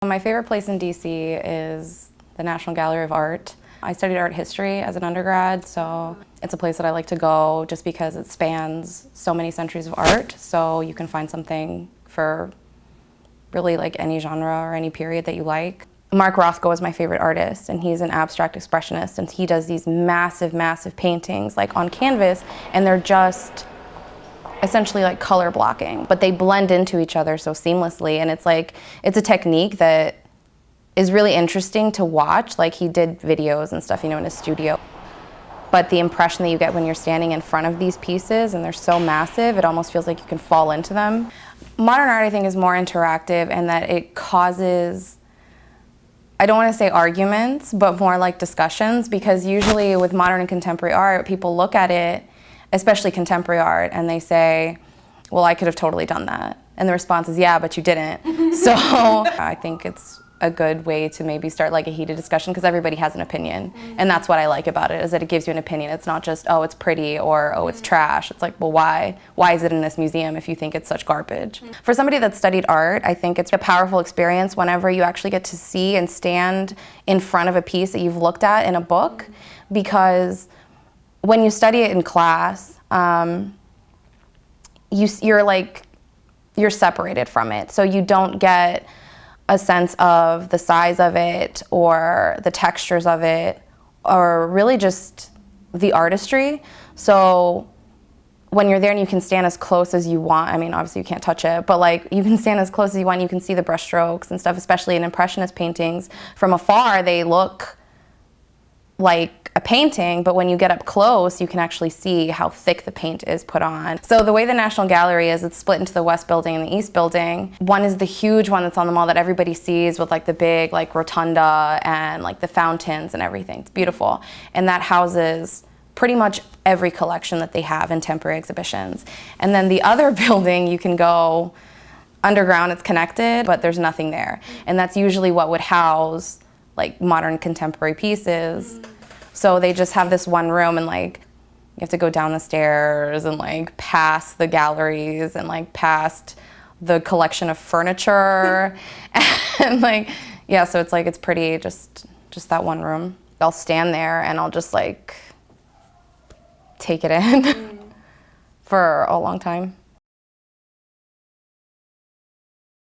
My favorite place in DC is the National Gallery of Art. I studied art history as an undergrad, so it's a place that I like to go just because it spans so many centuries of art, so you can find something for really like any genre or any period that you like. Mark Rothko is my favorite artist, and he's an abstract expressionist, and he does these massive, massive paintings like on canvas, and they're just essentially like color blocking, but they blend into each other so seamlessly, and it's a technique that is really interesting to watch. Like, he did videos and stuff, in his studio. But the impression that you get when you're standing in front of these pieces and they're so massive, it almost feels like you can fall into them. Modern art, I think, is more interactive in that it causes, I don't want to say arguments, but more like discussions, because usually with modern and contemporary art, people look at it, especially contemporary art, and they say, well, I could have totally done that. And the response is, yeah, but you didn't. So I think it's a good way to maybe start like a heated discussion, because everybody has an opinion. And that's what I like about it, is that it gives you an opinion. It's not just, oh, it's pretty, or oh, it's trash. It's like, well, why? Why is it in this museum if you think it's such garbage? For somebody that studied art, I think it's a powerful experience whenever you actually get to see and stand in front of a piece that you've looked at in a book, because when you study it in class, you're separated from it. So you don't get a sense of the size of it or the textures of it, or really just the artistry. So when you're there and you can stand as close as you want, I mean, obviously you can't touch it, but like you can stand as close as you want, you can see the brush strokes and stuff, especially in Impressionist paintings. From afar, they look like a painting, but when you get up close, you can actually see how thick the paint is put on. So the way the National Gallery is, it's split into the West Building and the East Building. One is the huge one that's on the mall that everybody sees, with like the big like rotunda and like the fountains and everything. It's beautiful. And that houses pretty much every collection that they have in temporary exhibitions. And then the other building, you can go underground, it's connected, but there's nothing there. And that's usually what would house like modern contemporary pieces. So they just have this one room, and like you have to go down the stairs and like past the galleries and like past the collection of furniture. And like, yeah, so it's like, it's pretty, just that one room. I'll stand there and I'll just like take it in for a long time.